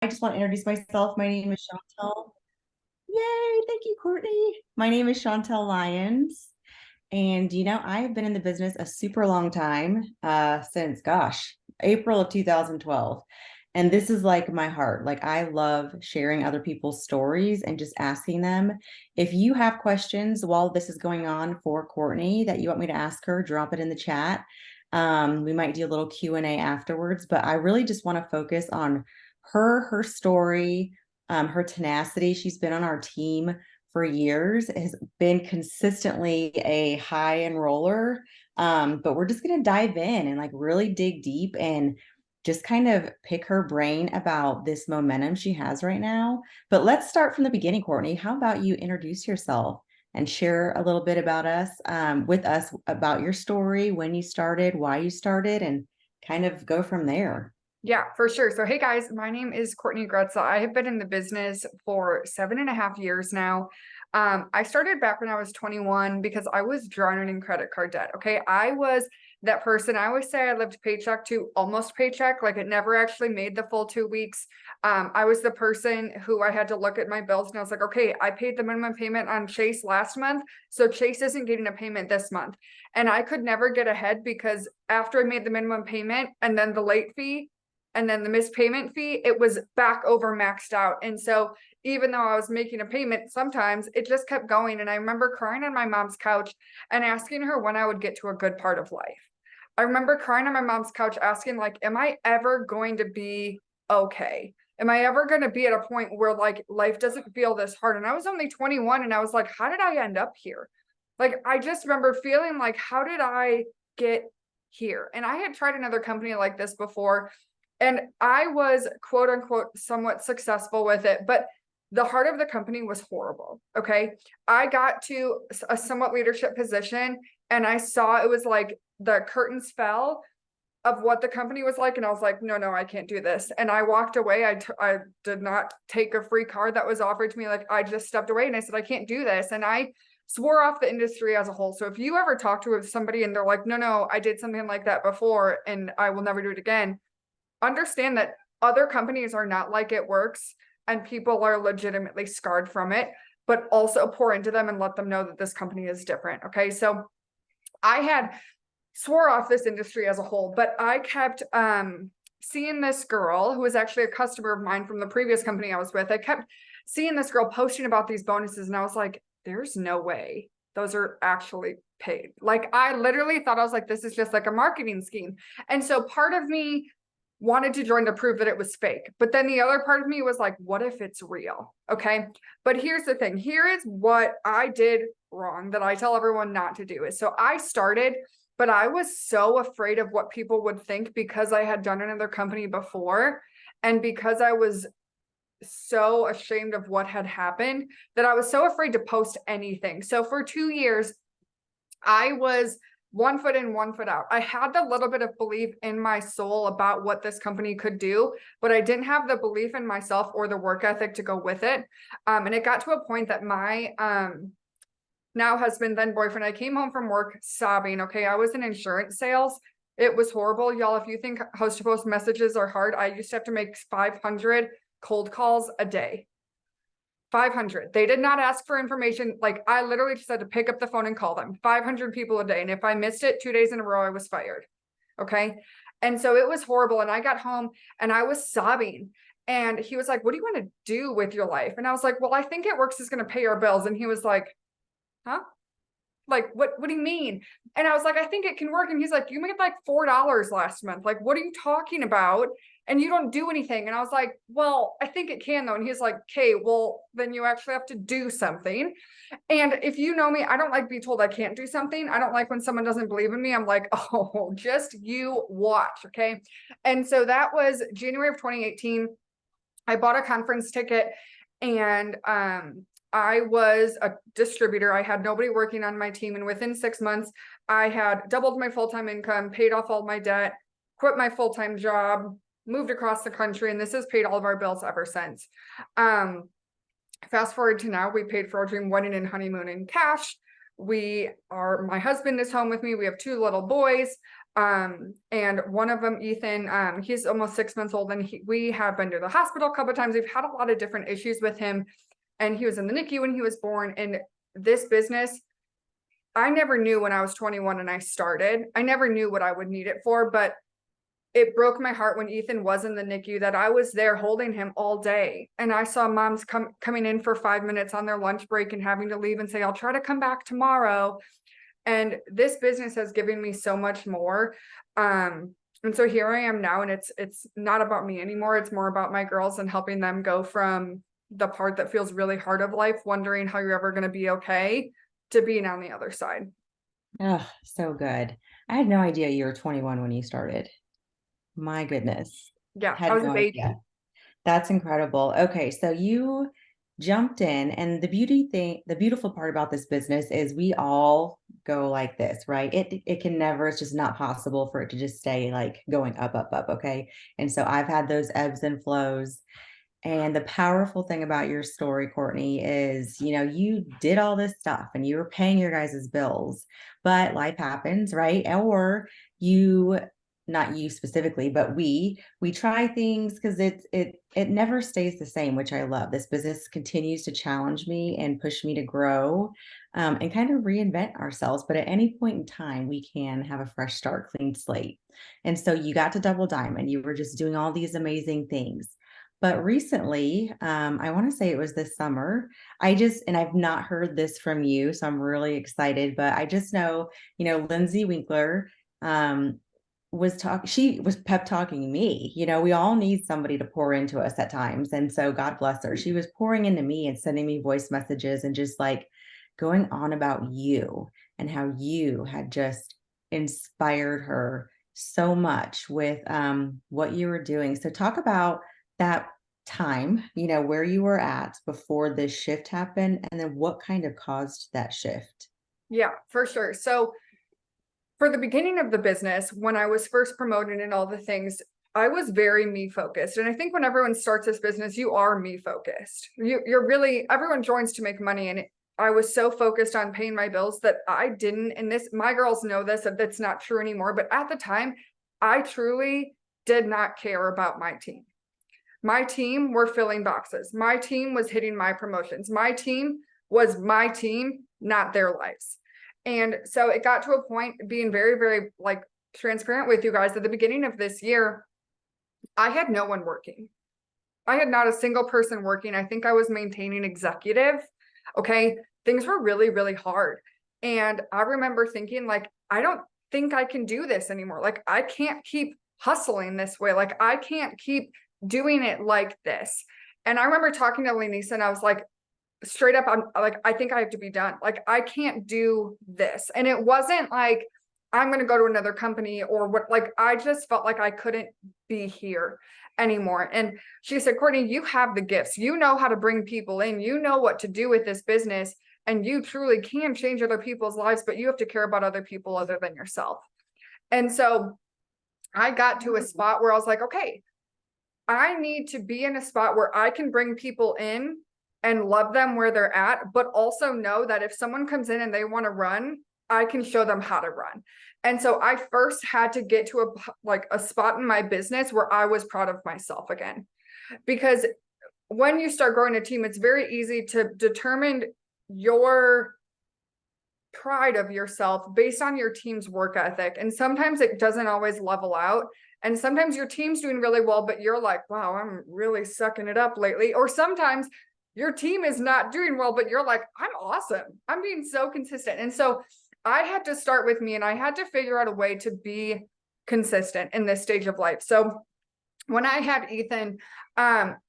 I just want to introduce myself. My name is Shauntel. Yay, thank you, Courtney. My name is Shauntel Lyons. And I have been in the business a super long time, since April of 2012. And this is like my heart. Like I love sharing other people's stories and just asking them. If you have questions while this is going on for Courtney that you want me to ask her, drop it in the chat. We might do a little Q&A afterwards, but I really just want to focus on her story, her tenacity. She's been on our team for years, has been consistently a high enroller. But we're just going to dive in and like really dig deep and just kind of pick her brain about this momentum she has right now. But let's start from the beginning, Courtney. How about you introduce yourself and share a little bit about us, with us, about your story, when you started, why you started, and kind of go from there. Yeah, for sure. So, hey guys, my name is Courtney Grutza. I have been in the business for 7.5 years now. I started back when I was 21 because I was drowning in credit card debt. Okay. I was that person. I always say I lived paycheck to almost paycheck, like it never actually made the full 2 weeks. I was the person who I had to look at my bills and I was like, okay, I paid the minimum payment on Chase last month. So Chase isn't getting a payment this month. And I could never get ahead because after I made the minimum payment and then the late fee, and then the missed payment fee, it was back over maxed out. And so even though I was making a payment, sometimes it just kept going. And I remember crying on my mom's couch and asking her when I would get to a good part of life. I remember crying on my mom's couch asking, like, am I ever going to be okay? Am I ever going to be at a point where like life doesn't feel this hard? And I was only 21 and I was like, how did I end up here? Like, I just remember feeling like, how did I get here? And I had tried another company like this before. And I was quote unquote somewhat successful with it, but the heart of the company was horrible. Okay. I got to a somewhat leadership position and I saw it was like the curtains fell of what the company was like. And I was like, no, I can't do this. And I walked away. I did not take a free card that was offered to me. Like I just stepped away and I said, I can't do this. And I swore off the industry as a whole. So if you ever talk to somebody and they're like, no, I did something like that before and I will never do it again, understand that other companies are not like it works and people are legitimately scarred from it, but also pour into them and let them know that this company is different. Okay. So I had swore off this industry as a whole, but I kept seeing this girl who was actually a customer of mine from the previous company I was with. I kept seeing this girl posting about these bonuses and I was like, there's no way those are actually paid. Like I literally thought, I was like, this is just like a marketing scheme. And so part of me wanted to join to prove that it was fake. But then the other part of me was like, what if it's real? Okay. But here's the thing. Here is what I did wrong that I tell everyone not to do is, so I started, but I was so afraid of what people would think because I had done another company before. And because I was so ashamed of what had happened that I was so afraid to post anything. So for 2 years, I was 1 foot in, 1 foot out. I had the little bit of belief in my soul about what this company could do, but I didn't have the belief in myself or the work ethic to go with it. And it got to a point that my now husband, then boyfriend, I came home from work sobbing. Okay, I was in insurance sales. It was horrible. Y'all, if you think host to post messages are hard, I used to have to make 500 cold calls a day. 500. They did not ask for information. Like I literally just had to pick up the phone and call them. 500 people a day. And if I missed it 2 days in a row, I was fired. Okay. And so it was horrible. And I got home and I was sobbing. And he was like, what do you want to do with your life? And I was like, well, I think it works is going to pay our bills. And he was like, huh? Like, what do you mean? And I was like, I think it can work. And he's like, you made like $4 last month. Like, what are you talking about? And you don't do anything. And I was like, well, I think it can though. And he's like, okay, well, then you actually have to do something. And if you know me, I don't like being told I can't do something. I don't like when someone doesn't believe in me. I'm like, oh, just you watch. Okay. And so that was January of 2018. I bought a conference ticket and I was a distributor. I had nobody working on my team. And within 6 months, I had doubled my full-time income, paid off all my debt, quit my full-time job, moved across the country. And this has paid all of our bills ever since. Fast forward to now, we paid for our dream wedding and honeymoon in cash. My husband is home with me. We have 2 little boys. And one of them, Ethan, he's almost 6 months old, and we have been to the hospital a couple of times. We've had a lot of different issues with him, and he was in the NICU when he was born. And this business, I never knew when I was 21 and I started, I never knew what I would need it for, but it broke my heart when Ethan was in the NICU that I was there holding him all day. And I saw moms coming in for 5 minutes on their lunch break and having to leave and say, I'll try to come back tomorrow. And this business has given me so much more. And so here I am now, and it's not about me anymore. It's more about my girls and helping them go from the part that feels really hard of life, wondering how you're ever going to be okay, to being on the other side. Oh, so good. I had no idea you were 21 when you started. My goodness. Yeah, I Had was a no baby. idea. That's incredible. Okay, so you jumped in, and the beautiful part about this business is we all go like this, right? It can never, it's just not possible for it to just stay like going up, up, up, okay? And so I've had those ebbs and flows. And the powerful thing about your story, Courtney, is, you did all this stuff and you were paying your guys' bills, but life happens, right? Or you, not you specifically, but we try things because it never stays the same, which I love. This business continues to challenge me and push me to grow, and kind of reinvent ourselves. But at any point in time, we can have a fresh start, clean slate. And so you got to Double Diamond. You were just doing all these amazing things. But recently, I want to say it was this summer, and I've not heard this from you, so I'm really excited, but I just know, Lindsay Winkler, she was pep talking me. We all need somebody to pour into us at times. And so God bless her. She was pouring into me and sending me voice messages and just like going on about you and how you had just inspired her so much with what you were doing. So talk about that time, where you were at before this shift happened, and then what kind of caused that shift. Yeah, for sure. So for the beginning of the business, when I was first promoted and all the things, I was very me focused. And I think when everyone starts this business, you are me focused. You're really, everyone joins to make money. And I was so focused on paying my bills that I didn't, and this, my girls know this, that that's not true anymore. But at the time, I truly did not care about my team. My team were filling boxes. My team was hitting my promotions. My team was my team, not their lives. And so it got to a point, being very, very like transparent with you guys, at the beginning of this year, I had no one working. I had not a single person working. I think I was maintaining executive. Okay. Things were really, really hard. And I remember thinking, like, I don't think I can do this anymore. Like, I can't keep hustling this way. Like, I can't keep doing it like this. And I remember talking to Lenisa, and I was like, straight up, I'm like, I think I have to be done. Like, I can't do this. And it wasn't like I'm going to go to another company or what, like, I just felt like I couldn't be here anymore. And she said, Courtney, you have the gifts. You know how to bring people in. You know what to do with this business. And you truly can change other people's lives, but you have to care about other people other than yourself. And so I got to a spot where I was like, okay, I need to be in a spot where I can bring people in and love them where they're at, but also know that if someone comes in and they want to run, I can show them how to run. And so I first had to get to a spot in my business where I was proud of myself again. Because when you start growing a team, it's very easy to determine your pride of yourself based on your team's work ethic. And sometimes it doesn't always level out. And sometimes your team's doing really well, but you're like, wow, I'm really sucking it up lately. Or sometimes your team is not doing well, but you're like, I'm awesome. I'm being so consistent. And so I had to start with me, and I had to figure out a way to be consistent in this stage of life. So when I had Ethan, my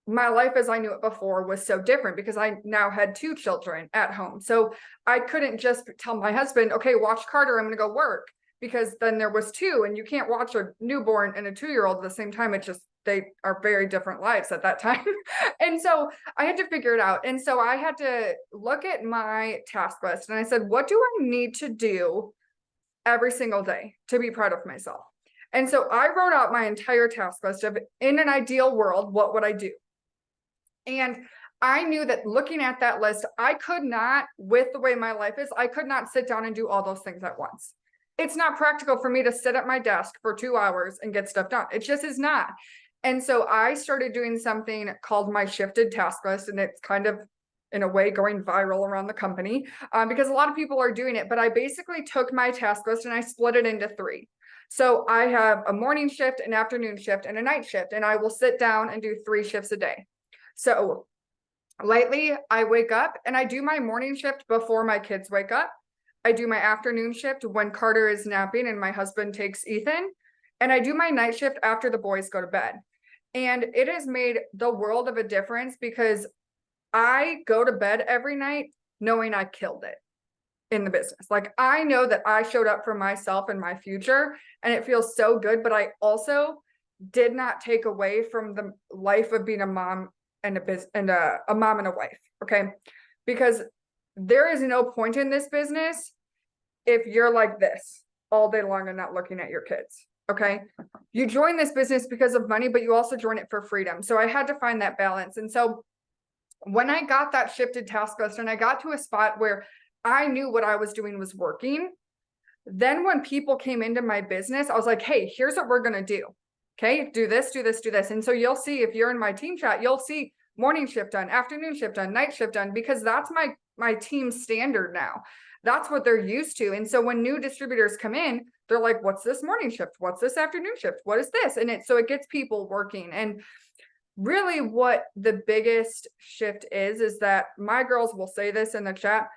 life as I knew it before was so different because I now had 2 children at home. So I couldn't just tell my husband, okay, watch Carter, I'm going to go work, because then there was 2, and you can't watch a newborn and a 2-year-old at the same time. It just, they are very different lives at that time. And so I had to figure it out. And so I had to look at my task list, and I said, what do I need to do every single day to be proud of myself? And so I wrote out my entire task list of, in an ideal world, what would I do? And I knew that looking at that list, I could not, with the way my life is, I could not sit down and do all those things at once. it's not practical for me to sit at my desk for 2 hours and get stuff done. It just is not. And so I started doing something called my shifted task list, and it's kind of in a way going viral around the company because a lot of people are doing it. But I basically took my task list and I split it into three. So I have a morning shift, an afternoon shift, and a night shift, and I will sit down and do 3 shifts a day. So lately, I wake up and I do my morning shift before my kids wake up. I do my afternoon shift when Carter is napping and my husband takes Ethan. And I do my night shift after the boys go to bed. And it has made the world of a difference because I go to bed every night knowing I killed it in the business. Like I know that I showed up for myself and my future, and it feels so good. But I also did not take away from the life of being a mom and a mom and a wife. Okay. Because there is no point in this business if you're like this all day long and not looking at your kids. Okay. You join this business because of money, but you also join it for freedom. So I had to find that balance. And so when I got that shifted task list and I got to a spot where I knew what I was doing was working, then when people came into my business, I was like, hey, here's what we're going to do. Okay, do this, do this, do this. And so you'll see, if you're in my team chat, you'll see morning shift done, afternoon shift done, night shift done, because that's my team standard now. That's what they're used to. And so when new distributors come in, they're like, what's this morning shift? What's this afternoon shift? What is this? And so it gets people working. And really what the biggest shift is that my girls will say this in the chat,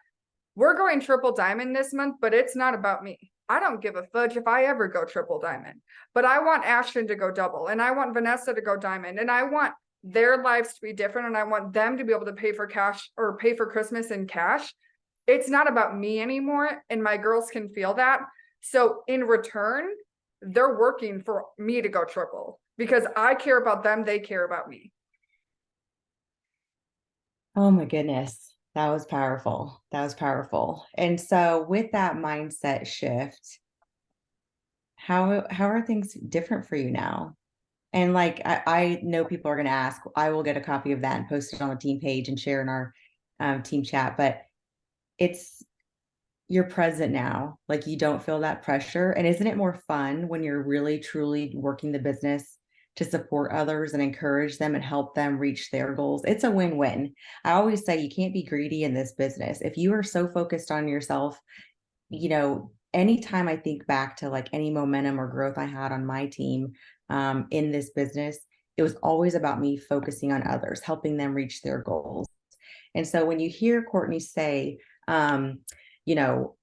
we're going triple diamond this month, but it's not about me. I don't give a fudge if I ever go triple diamond, but I want Ashton to go double, and I want Vanessa to go diamond, and I want their lives to be different, and I want them to be able to pay for cash or pay for Christmas in cash. It's not about me anymore, and my girls can feel that. So in return, they're working for me to go triple because I care about them, they care about me. Oh my goodness. That was powerful. That was powerful. And so with that mindset shift, how are things different for you now? And like I know people are going to ask, I will get a copy of that and post it on the team page and share in our team chat, but it's you're present now. Like you don't feel that pressure. And isn't it more fun when you're really truly working the business to support others and encourage them and help them reach their goals? It's a win-win. I always say you can't be greedy in this business. If you are so focused on yourself, anytime I think back to like any momentum or growth I had on my team in this business, it was always about me focusing on others, helping them reach their goals. And so when you hear Courtney say, you know,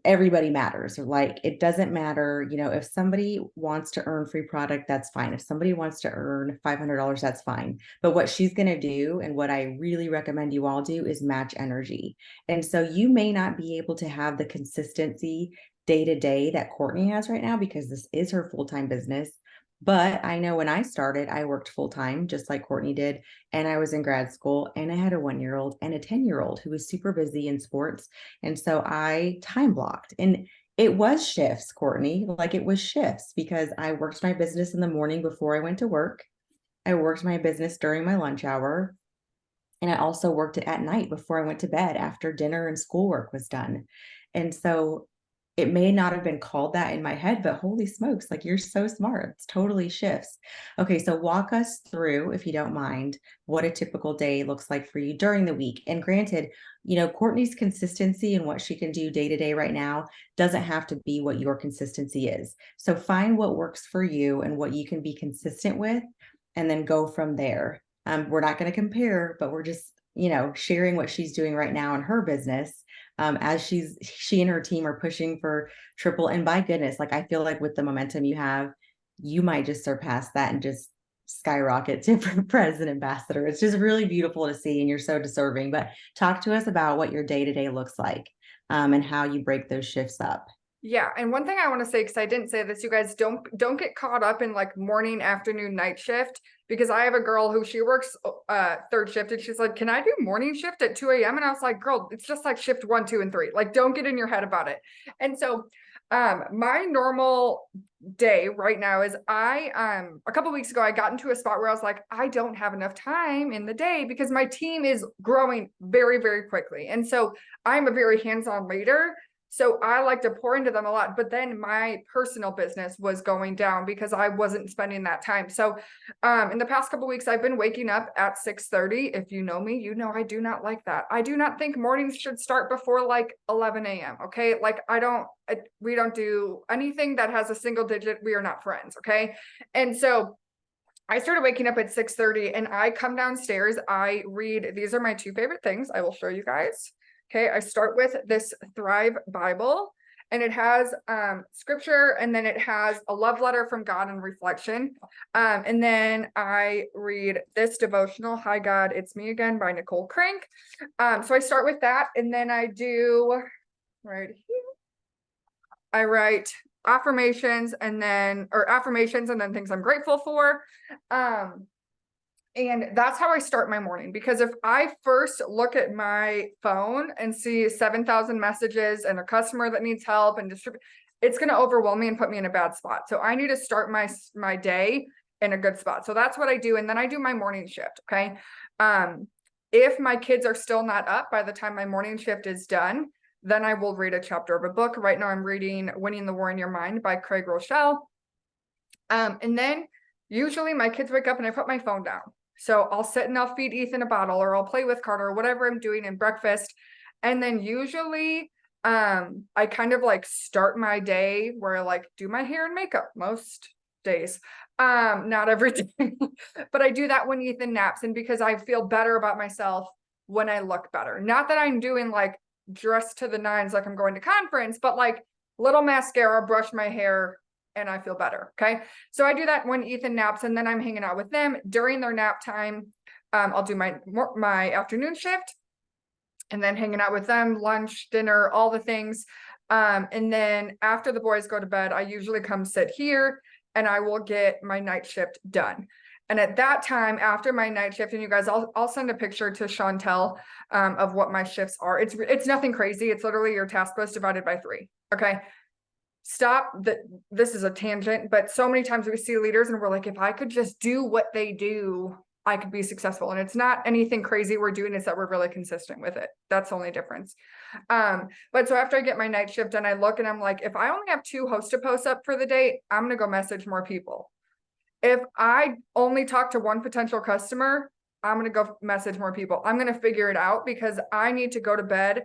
everybody matters, or like it doesn't matter, if somebody wants to earn free product, that's fine. If somebody wants to earn $500, that's fine. But what she's going to do, and what I really recommend you all do, is match energy. And so you may not be able to have the consistency day to day that Courtney has right now because this is her full-time business. But I know when I started, I worked full-time just like Courtney did. And I was in grad school, and I had a 1-year-old and a 10-year-old who was super busy in sports. And so I time blocked, and it was shifts, Courtney, like it was shifts because I worked my business in the morning before I went to work. I worked my business during my lunch hour. And I also worked it at night before I went to bed after dinner and schoolwork was done. And so it may not have been called that in my head, but holy smokes, like you're so smart. It's totally shifts. Okay, so walk us through, if you don't mind, what a typical day looks like for you during the week. And granted, Courtney's consistency and what she can do day to day right now doesn't have to be what your consistency is. So find what works for you and what you can be consistent with, and then go from there. We're not going to compare, but we're just, sharing what she's doing right now in her business. As she and her team are pushing for triple. And by goodness, like I feel like with the momentum you have, you might just surpass that and just skyrocket to president ambassador. It's just really beautiful to see, and you're so deserving. But talk to us about what your day-to-day looks like, and how you break those shifts up. Yeah, and one thing I want to say, because I didn't say this, you guys don't get caught up in like morning, afternoon, night shift, because I have a girl who she works third shift, and she's like, can I do morning shift at 2 a.m.? And I was like, girl, it's just like shift 1, 2, and 3. Like, don't get in your head about it. And so my normal day right now is a couple of weeks ago, I got into a spot where I was like, I don't have enough time in the day because my team is growing very, very quickly. And so I'm a very hands-on leader. So I like to pour into them a lot, but then my personal business was going down because I wasn't spending that time. So in the past couple weeks, I've been waking up at 6:30. If you know me, you know I do not like that. I do not think mornings should start before like 11 a.m. Okay. Like we don't do anything that has a single digit. We are not friends. Okay. And so I started waking up at 6:30 and I come downstairs. I read, these are my two favorite things. I will show you guys. Okay. I start with this Thrive Bible, and it has scripture, and then it has a love letter from God and reflection. And then I read this devotional, Hi God, It's Me Again by Nicole Crank. So I start with that, and then I do right here. I write affirmations and then things I'm grateful for. And that's how I start my morning, because if I first look at my phone and see 7,000 messages and a customer that needs help and it's going to overwhelm me and put me in a bad spot. So I need to start my day in a good spot. So that's what I do. And then I do my morning shift. Okay. If my kids are still not up by the time my morning shift is done, then I will read a chapter of a book. Right now I'm reading Winning the War in Your Mind by Craig Rochelle. And then usually my kids wake up and I put my phone down. So I'll sit and I'll feed Ethan a bottle, or I'll play with Carter, or whatever I'm doing in breakfast. And then usually I kind of like start my day where I like do my hair and makeup most days. Not every day, but I do that when Ethan naps, and because I feel better about myself when I look better. Not that I'm doing like dressed to the nines like I'm going to conference, but like little mascara, brush my hair, and I feel better. Okay. So I do that when Ethan naps, and then I'm hanging out with them during their nap time. I'll do my afternoon shift, and then hanging out with them, lunch, dinner, all the things. And then after the boys go to bed, I usually come sit here and I will get my night shift done. And at that time, after my night shift, and you guys, I'll send a picture to Shauntel of what my shifts are. It's nothing crazy. It's literally your task list divided by 3. Okay. Stop that. This is a tangent, but so many times we see leaders and we're like, if I could just do what they do, I could be successful. And it's not anything crazy we're doing, is that we're really consistent with it. That's the only difference. But so after I get my night shift and I look and I'm like, if I only have 2 hosted posts up for the day, I'm going to go message more people. If I only talk to 1 potential customer, I'm going to go message more people. I'm going to figure it out, because I need to go to bed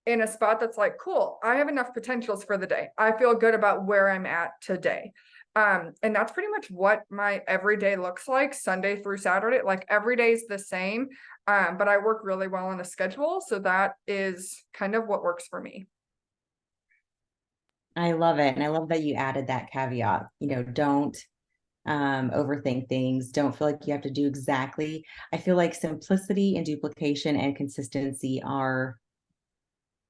in a spot that's like, cool, I have enough potentials for the day. I feel good about where I'm at today. And that's pretty much what my everyday looks like, Sunday through Saturday. Like every day is the same. But I work really well on a schedule. So that is kind of what works for me. I love it. And I love that you added that caveat, don't overthink things. Don't feel like you have to do exactly. I feel like simplicity and duplication and consistency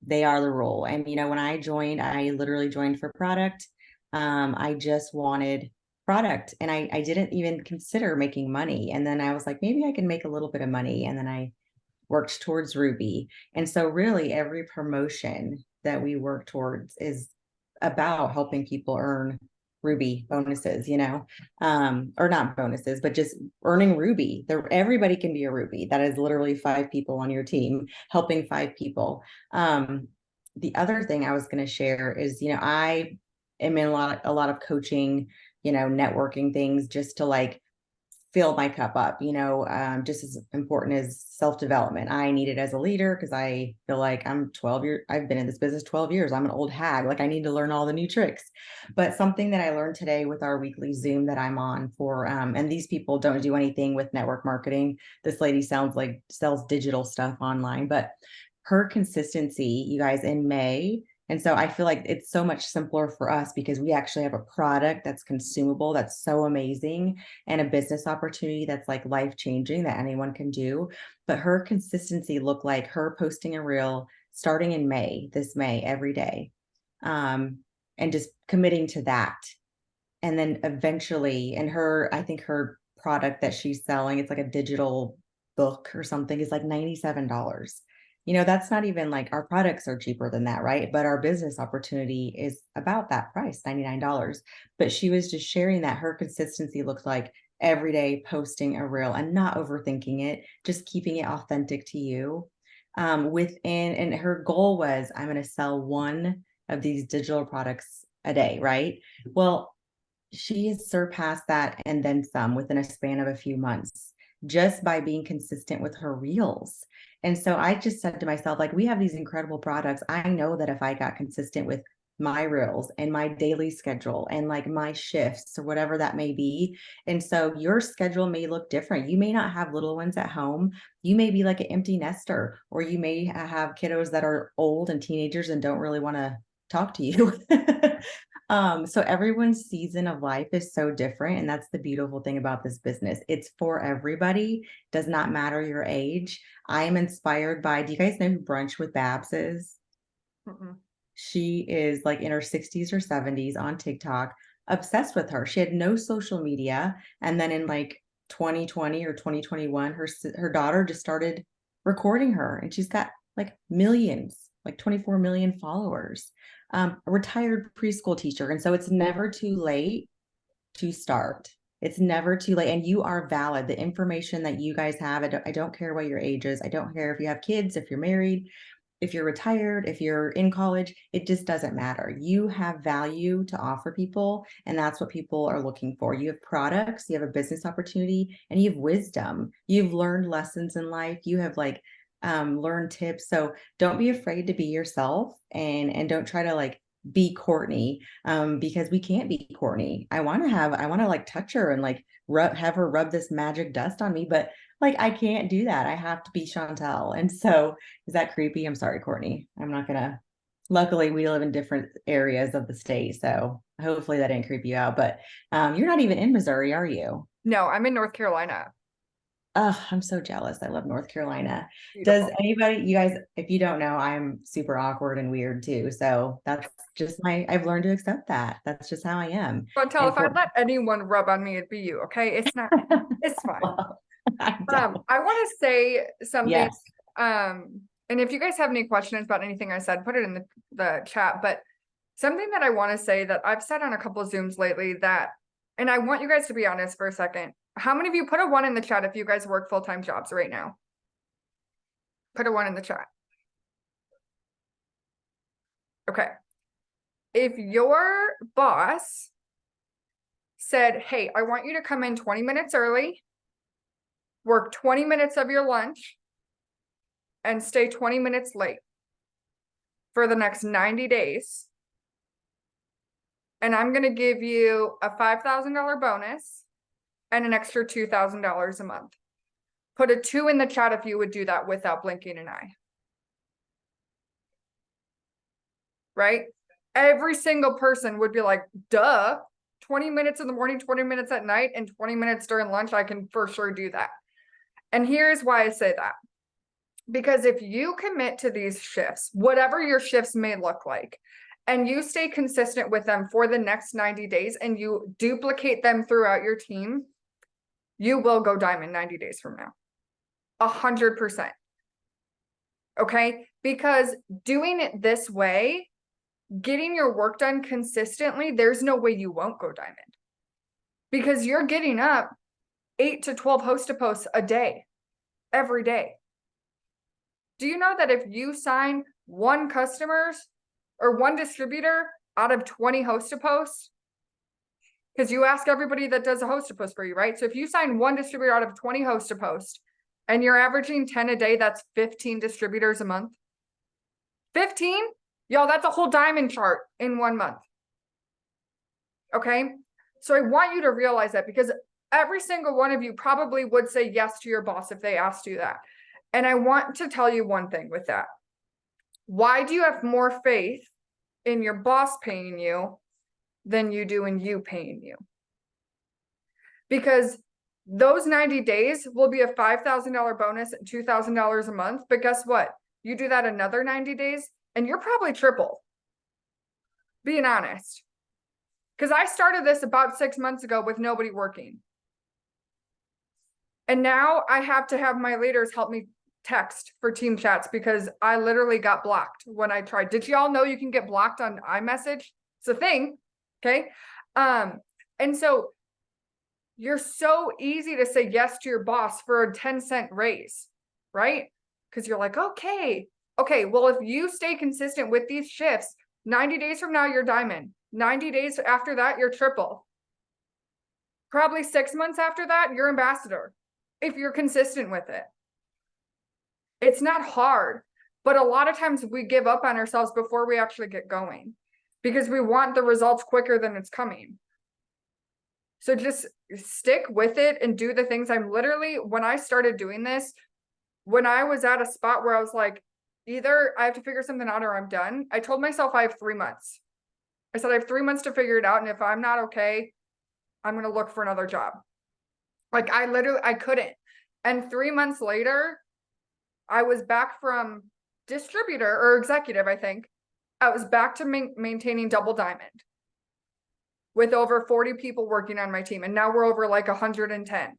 they are the rule. And, when I joined, I literally joined for product. I just wanted product, and I didn't even consider making money. And then I was like, maybe I can make a little bit of money. And then I worked towards Ruby. And so really every promotion that we work towards is about helping people earn Ruby bonuses, or not bonuses, but just earning Ruby. Everybody can be a Ruby. That is literally 5 people on your team helping 5 people. The other thing I was going to share is, I am in a lot of coaching, networking things, just to like fill my cup up, just as important as self-development. I need it as a leader, because I feel like I've been in this business 12 years. I'm an old hag. Like I need to learn all the new tricks. But something that I learned today with our weekly Zoom that I'm on for, and these people don't do anything with network marketing. This lady sounds like sells digital stuff online, but her consistency, you guys, in May. And so I feel like it's so much simpler for us, because we actually have a product that's consumable, that's so amazing, and a business opportunity that's like life-changing that anyone can do. But her consistency looked like her posting a reel starting in this May, every day, and just committing to that. And then eventually, I think her product that she's selling, it's like a digital book or something, is like $97. That's not even like, our products are cheaper than that, right? But our business opportunity is about that price, $99. But she was just sharing that her consistency looks like every day posting a reel and not overthinking it, just keeping it authentic to you. within, and her goal was, I'm going to sell one of these digital products a day, right? Well, she has surpassed that and then some within a span of a few months just by being consistent with her reels. And so I just said to myself, like, we have these incredible products. I know that if I got consistent with my reels and my daily schedule and like my shifts or whatever that may be. And so your schedule may look different. You may not have little ones at home. You may be like an empty nester, or you may have kiddos that are old and teenagers and don't really want to talk to you. So everyone's season of life is so different. And that's the beautiful thing about this business. It's for everybody, does not matter your age. I am inspired by, do you guys know who Brunch with Babs is? Mm-mm. She is like in her 60s or 70s on TikTok, obsessed with her. She had no social media. And then in like 2020 or 2021, her daughter just started recording her, and she's got like millions, like 24 million followers. A retired preschool teacher. And so it's never too late to start. It's never too late. And you are valid. The information that you guys have, I don't care what your age is. I don't care if you have kids, if you're married, if you're retired, if you're in college, it just doesn't matter. You have value to offer people, and that's what people are looking for. You have products, you have a business opportunity, and you have wisdom. You've learned lessons in life. You have like learned tips. So don't be afraid to be yourself, and don't try to like be Courtney, because we can't be Courtney. I want to like touch her and like have her rub this magic dust on me, but like I can't do that. I have to be Shauntel. And so, is that creepy? I'm sorry, Courtney. I'm not gonna. Luckily, we live in different areas of the state, so hopefully that didn't creep you out. But you're not even in Missouri, are you? No, I'm in North Carolina. Oh, I'm so jealous. I love North Carolina. Does Beautiful. anybody, you guys, if you don't know, I'm super awkward and weird too. So that's just I've learned to accept that. That's just how I am. Chantel, And if I'd let anyone rub on me, it'd be you. Okay, it's not. It's fine. well, I don't. I want to say something. Yes. And if you guys have any questions about anything I said, put it in the chat. But something that I want to say that I've said on a couple of Zooms lately that, and I want you guys to be honest for a second. How many of you put a 1 in the chat if you guys work full-time jobs right now? Put a 1 in the chat. Okay. If your boss said, hey, I want you to come in 20 minutes early, work 20 minutes of your lunch, and stay 20 minutes late for the next 90 days, and I'm going to give you a $5,000 bonus and an extra $2,000 a month. Put a 2 in the chat if you would do that without blinking an eye. Right? Every single person would be like, duh, 20 minutes in the morning, 20 minutes at night, and 20 minutes during lunch. I can for sure do that. And here's why I say that. Because if you commit to these shifts, whatever your shifts may look like, and you stay consistent with them for the next 90 days and you duplicate them throughout your team, you will go diamond 90 days from now. 100%. Okay? Because doing it this way, getting your work done consistently, there's no way you won't go diamond. Because you're getting up 8 to 12 host-to-posts a day, every day. Do you know that if you sign one customers or one distributor out of 20 host-to-posts, because you ask everybody that does a host-to-post for you, right? So if you sign one distributor out of 20 host-to-posts and you're averaging 10 a day, that's 15 distributors a month. 15? Y'all, that's a whole diamond chart in 1 month. Okay? So I want you to realize that, because every single one of you probably would say yes to your boss if they asked you that. And I want to tell you one thing with that. Why do you have more faith in your boss paying you than you do in you paying you? Because those 90 days will be a $5,000 bonus and $2,000 a month. But guess what? You do that another 90 days and you're probably triple. Being honest. Because I started this about 6 months ago with nobody working. And now I have to have my leaders help me text for team chats because I literally got blocked when I tried. Did y'all know you can get blocked on iMessage? It's a thing. Okay. And so you're so easy to say yes to your boss for a 10-cent raise, right? Because you're like, okay, well, if you stay consistent with these shifts, 90 days from now, you're diamond. 90 days after that, you're triple. Probably 6 months after that, you're ambassador. If you're consistent with it. It's not hard, but a lot of times we give up on ourselves before we actually get going because we want the results quicker than it's coming. So just stick with it and do the things. When I started doing this, when I was at a spot where I was like, either I have to figure something out or I'm done, I told myself I have 3 months. I said, I have 3 months to figure it out. And if I'm not okay, I'm going to look for another job. Like I couldn't. And 3 months later, I was back from distributor or executive, I think. I was back to maintaining double diamond with over 40 people working on my team. And now we're over like 110.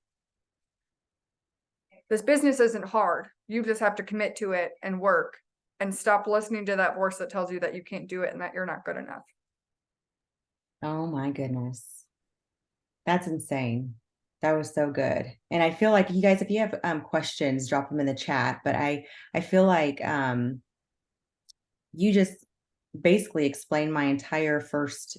This business isn't hard. You just have to commit to it and work and stop listening to that voice that tells you that you can't do it and that you're not good enough. Oh my goodness. That's insane. That was so good. And I feel like you guys, if you have questions, drop them in the chat. But I feel like you just basically explained my entire first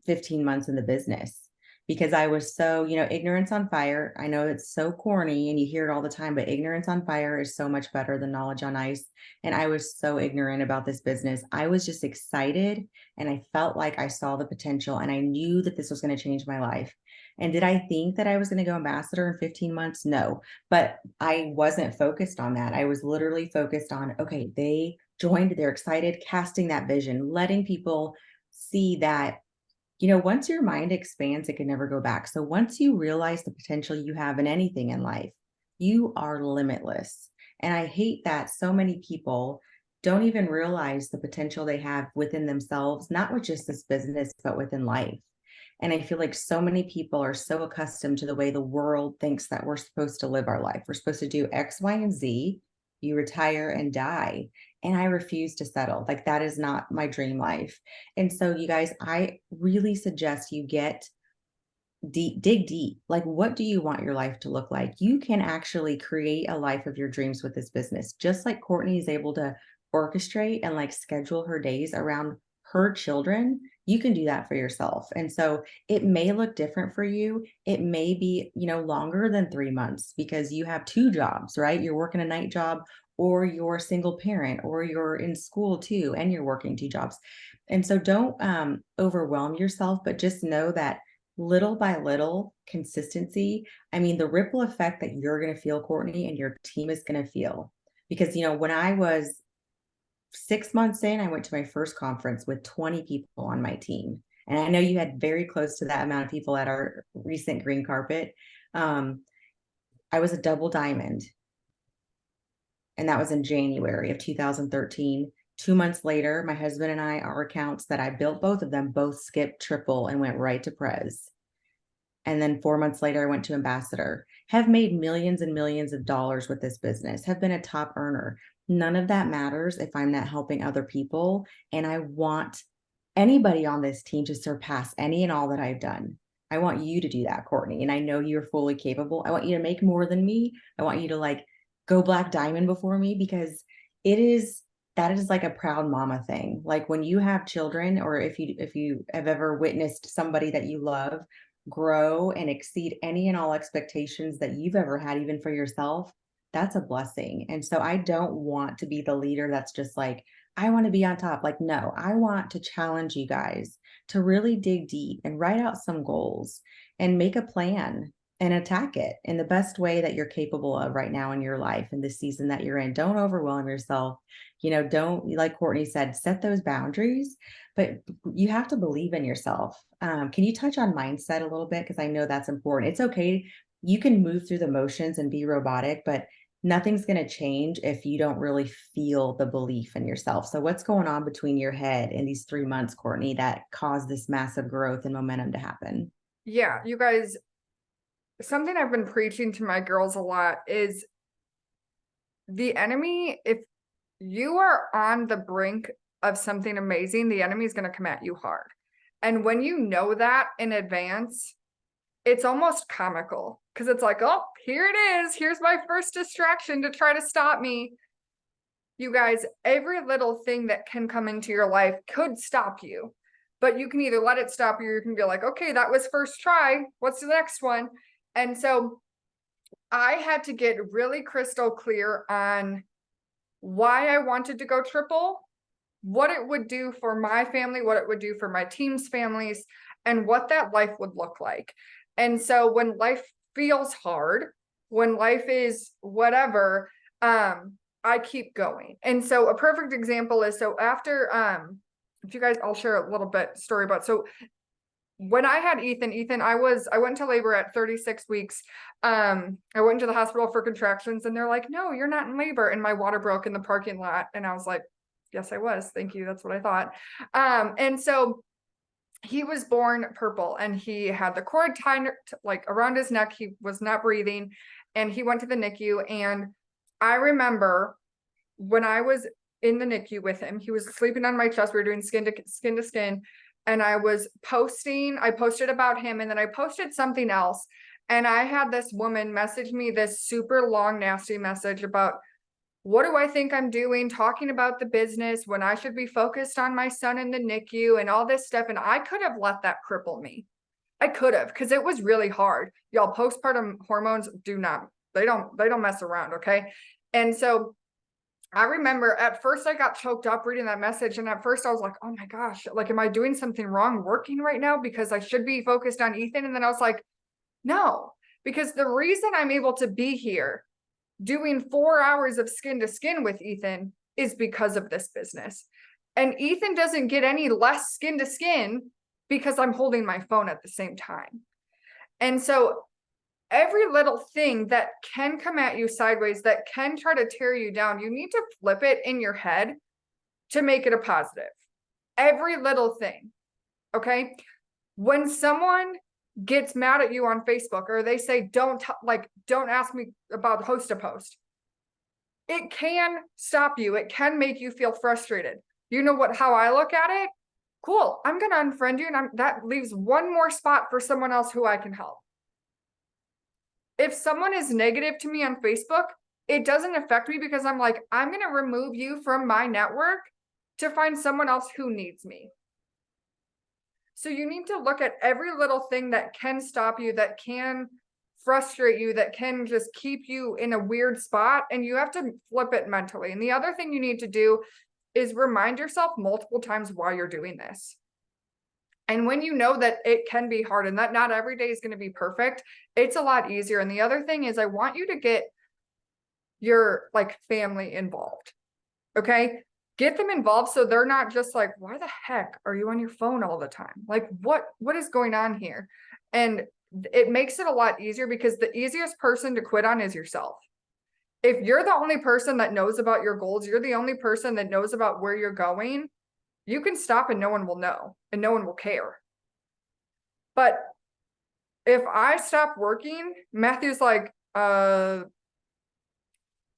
15 months in the business because I was so, ignorance on fire. I know it's so corny and you hear it all the time, but ignorance on fire is so much better than knowledge on ice. And I was so ignorant about this business. I was just excited and I felt like I saw the potential and I knew that this was going to change my life. And did I think that I was going to go ambassador in 15 months? No, but I wasn't focused on that. I was literally focused on, okay, they joined, they're excited, casting that vision, letting people see that, once your mind expands, it can never go back. So once you realize the potential you have in anything in life, you are limitless. And I hate that so many people don't even realize the potential they have within themselves, not with just this business, but within life. And I feel like so many people are so accustomed to the way the world thinks that we're supposed to live our life. We're supposed to do X, Y, and Z. You retire and die. And I refuse to settle. Like, that is not my dream life. And so, you guys, I really suggest you get deep, dig deep. Like, what do you want your life to look like? You can actually create a life of your dreams with this business, just like Courtney is able to orchestrate and like schedule her days around her children. You can do that for yourself. And so it may look different for you. It may be, longer than 3 months because you have two jobs, right? You're working a night job, or you're a single parent, or you're in school too, and you're working two jobs. And so don't overwhelm yourself, but just know that little by little consistency, I mean, the ripple effect that you're going to feel, Courtney, and your team is going to feel. Because, when I was 6 months in, I went to my first conference with 20 people on my team. And I know you had very close to that amount of people at our recent green carpet. I was a double diamond. And that was in January of 2013. 2 months later, my husband and I, our accounts that I built, both of them, both skipped triple and went right to Prez. And then 4 months later, I went to ambassador, have made millions and millions of dollars with this business, have been a top earner. None of that matters if I'm not helping other people. And I want anybody on this team to surpass any and all that I've done. I want you to do that, Courtney. And I know you're fully capable. I want you to make more than me. I want you to like go black diamond before me, because that is like a proud mama thing. Like when you have children, or if you have ever witnessed somebody that you love grow and exceed any and all expectations that you've ever had, even for yourself, that's a blessing. And so I don't want to be the leader that's just like, I want to be on top. Like, no, I want to challenge you guys to really dig deep and write out some goals and make a plan and attack it in the best way that you're capable of right now in your life, in the season that you're in. Don't overwhelm yourself. Don't, like Courtney said, set those boundaries, but you have to believe in yourself. Can you touch on mindset a little bit? Because I know that's important. It's okay. You can move through the motions and be robotic, but nothing's going to change if you don't really feel the belief in yourself. So what's going on between your head in these 3 months, Courtney, that caused this massive growth and momentum to happen? Yeah, you guys, something I've been preaching to my girls a lot is the enemy, if you are on the brink of something amazing, the enemy is going to come at you hard. And when you know that in advance, it's almost comical because it's like, oh, here it is. Here's my first distraction to try to stop me. You guys, every little thing that can come into your life could stop you, but you can either let it stop you or you can be like, okay, that was first try. What's the next one? And so I had to get really crystal clear on why I wanted to go triple, what it would do for my family, what it would do for my team's families, and what that life would look like. And so when life feels hard, when life is whatever, I keep going. And so a perfect example is, so after if you guys, I'll share a little bit story about, so when I had Ethan, I went into labor at 36 weeks. I went into the hospital for contractions and they're like, no, you're not in labor. And my water broke in the parking lot. And I was like, yes, I was. Thank you. That's what I thought. And so he was born purple and he had the cord tied like around his neck. He was not breathing and he went to the NICU. And I remember when I was in the NICU with him, he was sleeping on my chest. We were doing skin to skin. And I posted about him and then I posted something else. And I had this woman message me this super long, nasty message about, what do I think I'm doing, talking about the business when I should be focused on my son in the NICU and all this stuff. And I could have let that cripple me. I could have, because it was really hard. Y'all, postpartum hormones they don't mess around, okay? And so I remember at first I got choked up reading that message. And at first I was like, oh my gosh, like, am I doing something wrong working right now? Because I should be focused on Ethan. And then I was like, no, because the reason I'm able to be here doing 4 hours of skin to skin with Ethan is because of this business. And Ethan doesn't get any less skin to skin because I'm holding my phone at the same time. And so every little thing that can come at you sideways, that can try to tear you down, you need to flip it in your head to make it a positive. Every little thing. Okay. When someone gets mad at you on Facebook or they say, don't ask me about host to post, it can stop you. It can make you feel frustrated. You know how I look at it? Cool. I'm going to unfriend you. And that leaves one more spot for someone else who I can help. If someone is negative to me on Facebook, it doesn't affect me because I'm like, I'm going to remove you from my network to find someone else who needs me. So you need to look at every little thing that can stop you, that can frustrate you, that can just keep you in a weird spot, and you have to flip it mentally. And the other thing you need to do is remind yourself multiple times why you're doing this. And when you know that it can be hard and that not every day is going to be perfect, it's a lot easier. And the other thing is, I want you to get your family involved. Okay. Get them involved so they're not just like, why the heck are you on your phone all the time? Like, what is going on here? And it makes it a lot easier because the easiest person to quit on is yourself. If you're the only person that knows about your goals, you're the only person that knows about where you're going, you can stop and no one will know and no one will care. But if I stop working, Matthew's like,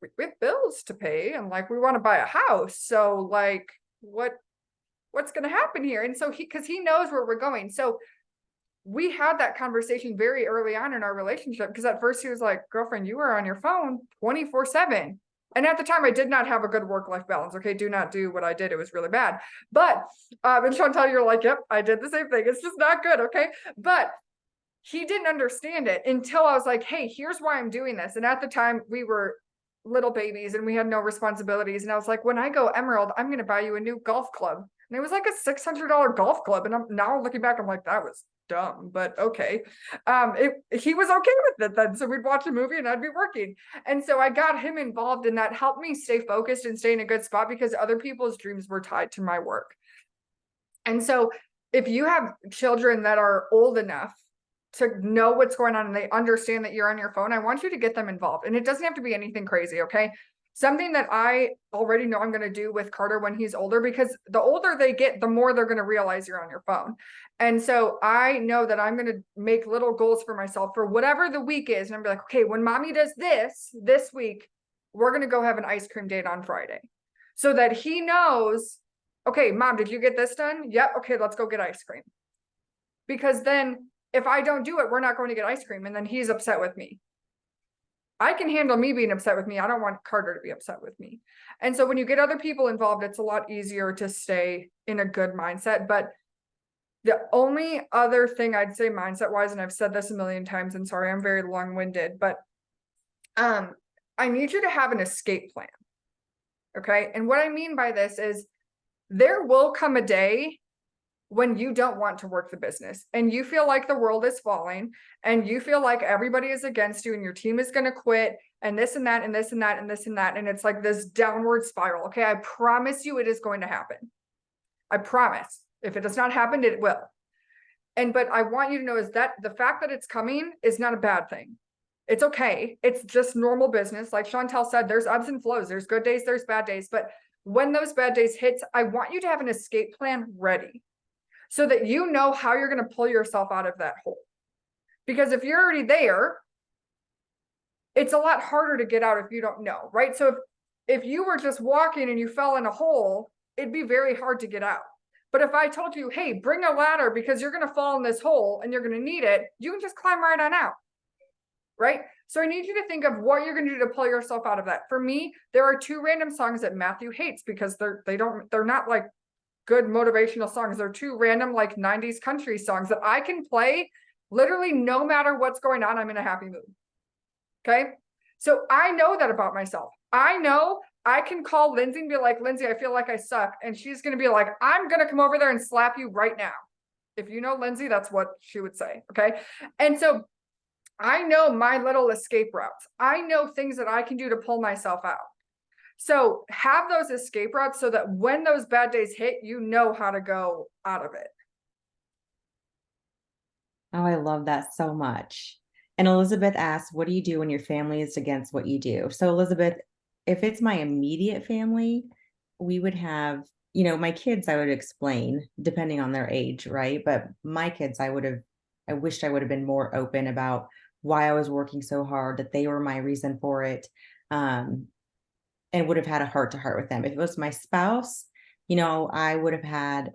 we have bills to pay and we want to buy a house. So what's going to happen here? And so because he knows where we're going. So we had that conversation very early on in our relationship, because at first he was like, girlfriend, you were on your phone 24/7. And at the time I did not have a good work-life balance. Okay. Do not do what I did. It was really bad. But, and Shauntel, you're like, yep, I did the same thing. It's just not good. Okay. But he didn't understand it until I was like, hey, here's why I'm doing this. And at the time we were little babies and we had no responsibilities. And I was like, when I go Emerald, I'm going to buy you a new golf club. And it was like a $600 golf club. And I'm now looking back, I'm like, that was dumb, but okay. He was okay with it then. So we'd watch a movie and I'd be working. And so I got him involved, and that helped me stay focused and stay in a good spot because other people's dreams were tied to my work. And so if you have children that are old enough to know what's going on and they understand that you're on your phone, I want you to get them involved. And it doesn't have to be anything crazy, okay? Something that I already know I'm going to do with Carter when he's older, because the older they get, the more they're going to realize you're on your phone. And so I know that I'm going to make little goals for myself for whatever the week is. And I'm like, okay, when mommy does this week, we're going to go have an ice cream date on Friday, so that he knows, okay, mom, did you get this done? Yep. Okay, let's go get ice cream. Because then if I don't do it, we're not going to get ice cream. And then he's upset with me. I can handle me being upset with me. I don't want Carter to be upset with me. And so when you get other people involved, it's a lot easier to stay in a good mindset. But the only other thing I'd say mindset wise, and I've said this a million times, and sorry, I'm very long winded, but I need you to have an escape plan. Okay. And what I mean by this is there will come a day when you don't want to work the business and you feel like the world is falling and you feel like everybody is against you and your team is going to quit and this and that and this and that and this and that. And it's like this downward spiral. Okay. I promise you it is going to happen. I promise. If it does not happen, it will. But I want you to know is that the fact that it's coming is not a bad thing. It's okay. It's just normal business. Like Shauntel said, there's ebbs and flows. There's good days, there's bad days. But when those bad days hit, I want you to have an escape plan ready so that you know how you're going to pull yourself out of that hole. Because if you're already there, it's a lot harder to get out if you don't know, right? So if you were just walking and you fell in a hole, it'd be very hard to get out. But if I told you, hey, bring a ladder because you're going to fall in this hole and you're going to need it, you can just climb right on out, right? So I need you to think of what you're going to do to pull yourself out of that. For me, there are 2 random songs that Matthew hates because they're not like good motivational songs. They're 2 random like 90s country songs that I can play literally no matter what's going on. I'm in a happy mood. Okay. So I know that about myself. I know I can call Lindsay and be like, Lindsay, I feel like I suck. And she's going to be like, I'm going to come over there and slap you right now. If you know Lindsay, that's what she would say. Okay. And so I know my little escape routes. I know things that I can do to pull myself out. So have those escape routes so that when those bad days hit, you know how to go out of it. Oh, I love that so much. And Elizabeth asked, what do you do when your family is against what you do? So Elizabeth, if it's my immediate family, we would have, my kids, I would explain depending on their age, right? But my kids, I wished I would have been more open about why I was working so hard, that they were my reason for it. And would have had a heart to heart with them. If it was my spouse, I would have had,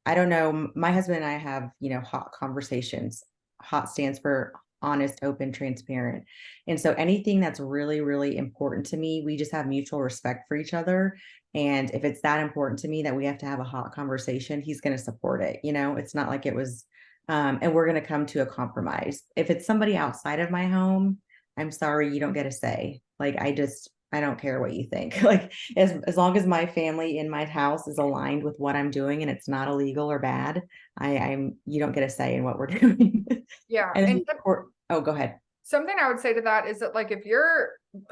I don't know, my husband and I have, hot conversations. Hot stands for honest, open, transparent. And so anything that's really, really important to me, we just have mutual respect for each other. And if it's that important to me that we have to have a hot conversation, he's going to support it. It's not like it was, and we're going to come to a compromise. If it's somebody outside of my home, I'm sorry, you don't get a say. Like, I don't care what you think. Like as long as my family in my house is aligned with what I'm doing and it's not illegal or bad, you don't get a say in what we're doing. Yeah. And oh, go ahead. Something I would say to that is that like if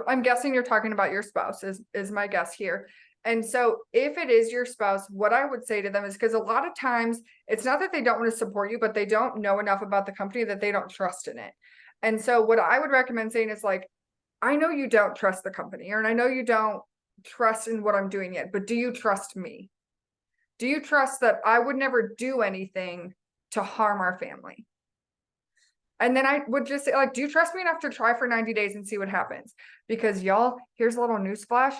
I'm guessing you're talking about your spouse is my guess here. And so if it is your spouse, what I would say to them is because a lot of times it's not that they don't want to support you, but they don't know enough about the company that they don't trust in it. And so what I would recommend saying is like, I know you don't trust the company, and I know you don't trust in what I'm doing yet, but do you trust me? Do you trust that I would never do anything to harm our family? And then I would just say, like, do you trust me enough to try for 90 days and see what happens? Because y'all, here's a little newsflash.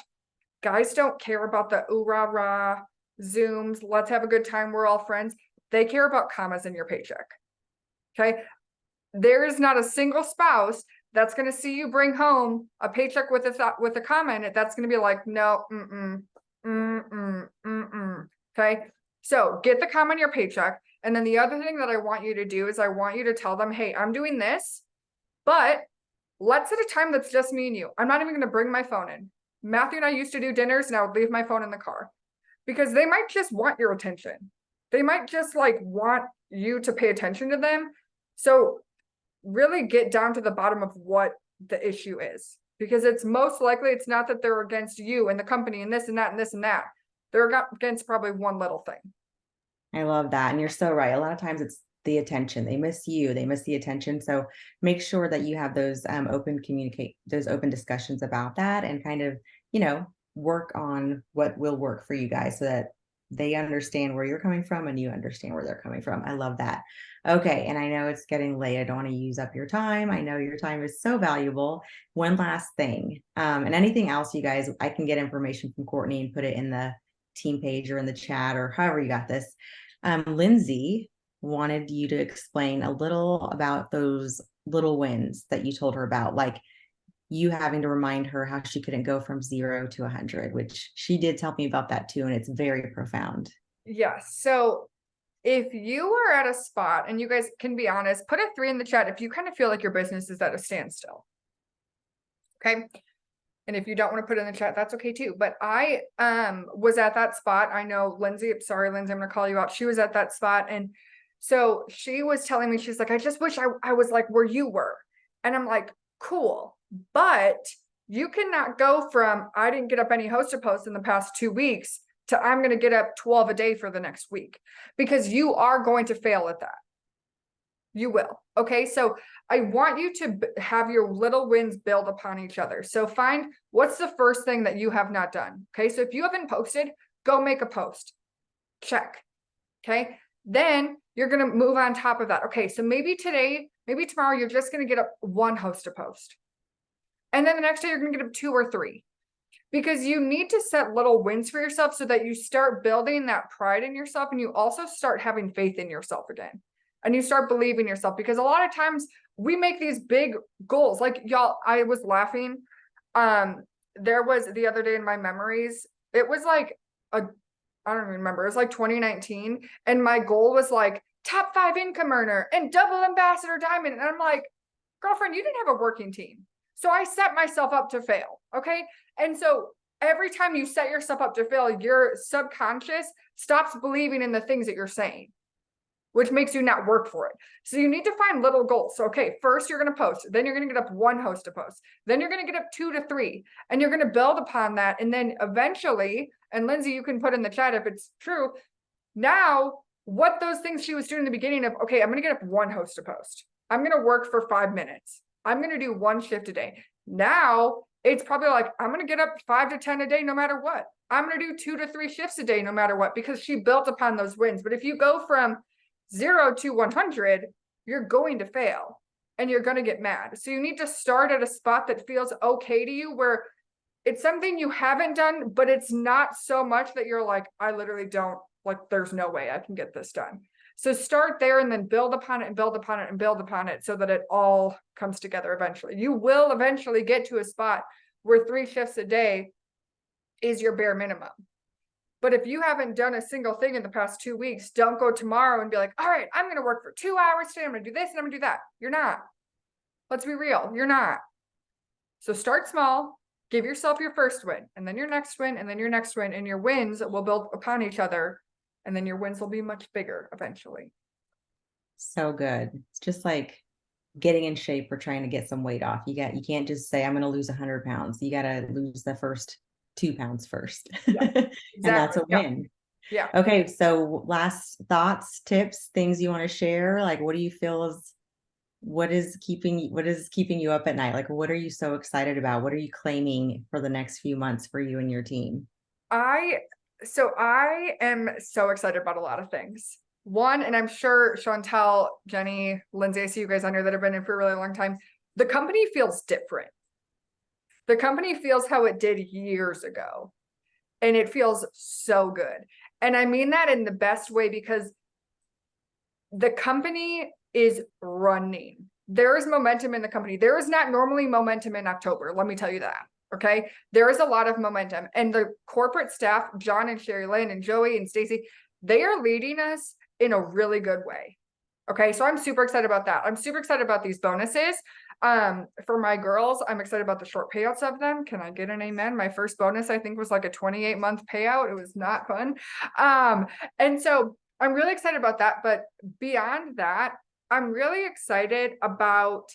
Guys don't care about the ooh rah rah Zooms. Let's have a good time. We're all friends. They care about commas in your paycheck. Okay. There is not a single spouse that's going to see you bring home a paycheck with a comma in it. That's going to be like, no, okay. So get the comma in your paycheck. And then the other thing that I want you to do is I want you to tell them, hey, I'm doing this, but let's set a time that's just me and you. I'm not even going to bring my phone in. Matthew and I used to do dinners and I would leave my phone in the car because they might just want your attention. They might just like want you to pay attention to them. So really get down to the bottom of what the issue is, because it's most likely it's not that they're against you and the company and this and that and this and that. They're against probably one little thing. I love that. And you're so right. A lot of times it's the attention. They miss you. They miss the attention. So make sure that you have those those open discussions about that and kind of, work on what will work for you guys so that they understand where you're coming from and you understand where they're coming from. I love that. Okay. And I know it's getting late. I don't want to use up your time. I know your time is so valuable. One last thing. And anything else, you guys, I can get information from Courtney and put it in the team page or in the chat or however you got this. Lindsay wanted you to explain a little about those little wins that you told her about. Like, you having to remind her how she couldn't go from 0 to 100, which she did tell me about that too. And it's very profound. Yes. So if you are at a spot, and you guys can be honest, put a 3 in the chat if you kind of feel like your business is at a standstill. Okay. And if you don't want to put it in the chat, that's okay too. But I was at that spot. I know Lindsay, sorry, Lindsay, I'm gonna call you out. She was at that spot. And so she was telling me, she's like, I just wish I was like where you were. And I'm like, cool. But you cannot go from I didn't get up any host posts in the past 2 weeks to I'm gonna get up 12 a day for the next week, because you are going to fail at that. You will. Okay. So I want you to have your little wins build upon each other. So find what's the first thing that you have not done. Okay. So if you haven't posted, go make a post. Check. Okay. Then you're going to move on top of that. Okay. So maybe today, maybe tomorrow, you're just going to get up 1 host post. And then the next day, you're going to get up 2 or 3. Because you need to set little wins for yourself so that you start building that pride in yourself, and you also start having faith in yourself again. And you start believing yourself, because a lot of times we make these big goals. Like y'all, I was laughing. There was the other day in my memories, it was like I don't even remember. It was like 2019. And my goal was like top 5 income earner and double ambassador diamond. And I'm like, girlfriend, you didn't have a working team. So I set myself up to fail. Okay. And so every time you set yourself up to fail, your subconscious stops believing in the things that you're saying, which makes you not work for it. So you need to find little goals. So, okay, first you're going to post, then you're going to get up 1 host to post, then you're going to get up 2 to 3, and you're going to build upon that. And then eventually, and Lindsay, you can put in the chat if it's true. Now, what those things she was doing in the beginning of, okay, I'm going to get up 1 host to post. I'm going to work for 5 minutes. I'm going to do 1 shift a day. Now it's probably like, I'm going to get up 5 to 10 a day, no matter what. I'm going to do 2 to 3 shifts a day, no matter what, because she built upon those wins. But if you go from 0 to 100, you're going to fail and you're going to get mad. So you need to start at a spot that feels okay to you, where it's something you haven't done, but it's not so much that you're like, I literally don't, like, there's no way I can get this done. So start there and then build upon it and build upon it and build upon it so that it all comes together eventually. You will eventually get to a spot where 3 shifts a day is your bare minimum. But if you haven't done a single thing in the past 2 weeks, don't go tomorrow and be like, all right, I'm going to work for 2 hours today. I'm going to do this and I'm going to do that. You're not. Let's be real. You're not. So start small, give yourself your first win, and then your next win, and then your next win, and your wins will build upon each other. And then your wins will be much bigger eventually. So good. It's just like getting in shape or trying to get some weight off. You can't just say, I'm going to lose 100 pounds. You got to lose the first 2 pounds first. Yeah, And that's a win. Yeah. Okay. So last thoughts, tips, things you want to share. Like, what do you feel is, what is keeping you up at night? Like, what are you so excited about? What are you claiming for the next few months for you and your team? So I am so excited about a lot of things. One, and I'm sure Shauntel, Jenny, Lindsay, I see you guys on here that have been in for a really long time. The company feels different. The company feels how it did years ago. And it feels so good. And I mean that in the best way, because the company is running. There is momentum in the company. There is not normally momentum in October. Let me tell you that. Okay. There is a lot of momentum, and the corporate staff, John and Sherry Lynn and Joey and Stacy, they are leading us in a really good way. Okay. So I'm super excited about that. I'm super excited about these bonuses. For my girls, I'm excited about the short payouts of them. Can I get an amen? My first bonus, I think, was like a 28-month payout. It was not fun. And so I'm really excited about that. But beyond that, I'm really excited about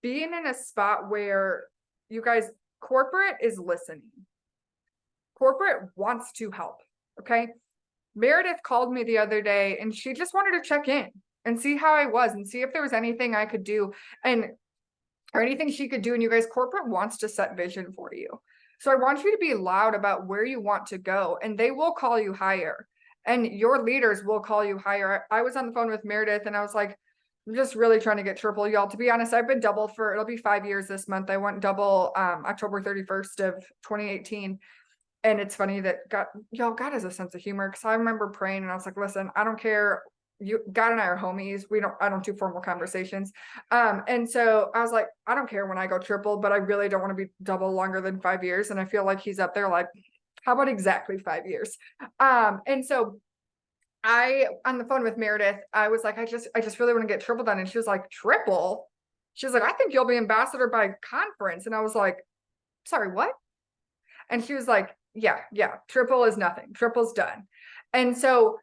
being in a spot where, you guys, corporate is listening. Corporate wants to help. Okay. Meredith called me the other day and she just wanted to check in and see how I was and see if there was anything I could do or anything she could do. And you guys, corporate wants to set vision for you. So I want you to be loud about where you want to go, and they will call you higher, and your leaders will call you higher. I was on the phone with Meredith and I was like, I'm just really trying to get triple, y'all. To be honest, I've been double it'll be 5 years this month. I went double October 31st of 2018. And it's funny that God has a sense of humor, because I remember praying and I was like, listen, I don't care God and I are homies. I don't do formal conversations. And so I was like, I don't care when I go triple, but I really don't want to be double longer than 5 years. And I feel like he's up there, like, how about exactly 5 years? And so on the phone with Meredith, I was like, I just really want to get triple done. And she was like, triple? She was like, I think you'll be ambassador by conference. And I was like, sorry, what? And she was like, yeah, triple is nothing. Triple's done. And so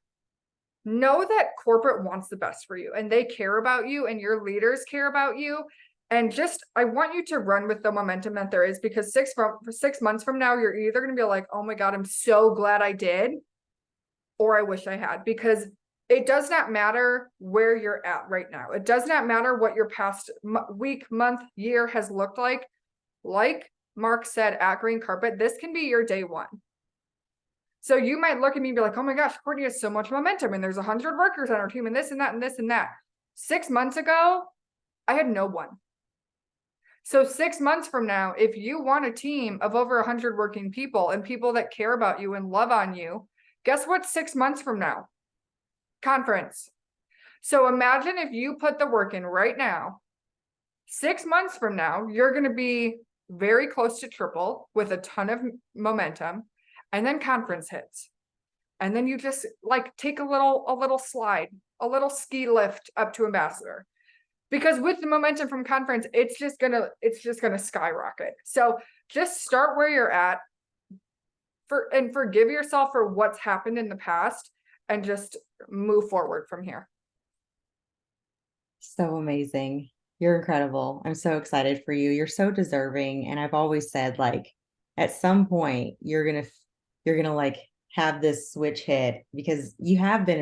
know that corporate wants the best for you and they care about you and your leaders care about you. And just, I want you to run with the momentum that there is, because 6 months from now, you're either going to be like, oh my God, I'm so glad I did, or I wish I had, because it does not matter where you're at right now. It does not matter what your past week, month, year has looked like. Like Mark said at Green Carpet, this can be your day one. So you might look at me and be like, oh my gosh, Courtney has so much momentum and there's 100 workers on our team and this and that and this and that. 6 months ago, I had no one. So 6 months from now, if you want a team of over 100 working people and people that care about you and love on you, guess what? 6 months from now, conference. So imagine if you put the work in right now, 6 months from now, you're going to be very close to triple with a ton of momentum. And then conference hits. And then you just like take a little slide, a little ski lift up to ambassador. Because with the momentum from conference, it's just gonna skyrocket. So just start where you're at and forgive yourself for what's happened in the past and just move forward from here. So amazing. You're incredible. I'm so excited for you. You're so deserving. And I've always said, like, at some point you're gonna like have this switch hit, because you have been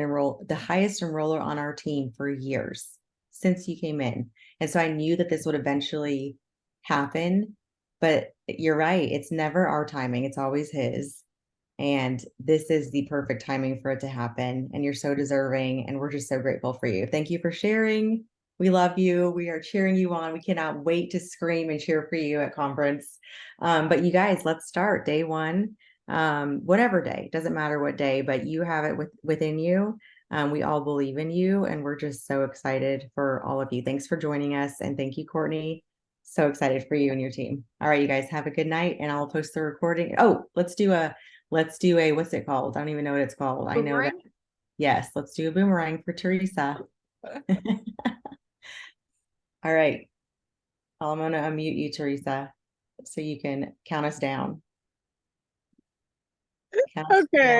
the highest enroller on our team for years since you came in. And so I knew that this would eventually happen, but you're right. It's never our timing. It's always his. And this is the perfect timing for it to happen. And you're so deserving. And we're just so grateful for you. Thank you for sharing. We love you. We are cheering you on. We cannot wait to scream and cheer for you at conference. But you guys, let's start day one. Whatever day, doesn't matter what day, but you have it within you. We all believe in you, and we're just so excited for all of you. Thanks for joining us. And thank you, Courtney. So excited for you and your team. All right, you guys have a good night, and I'll post the recording. Oh, let's do a, what's it called? I don't even know what it's called. I know that. Boomerang? Yes, let's do a boomerang for Teresa. All right. I'm going to unmute you, Teresa, so you can count us down. Okay.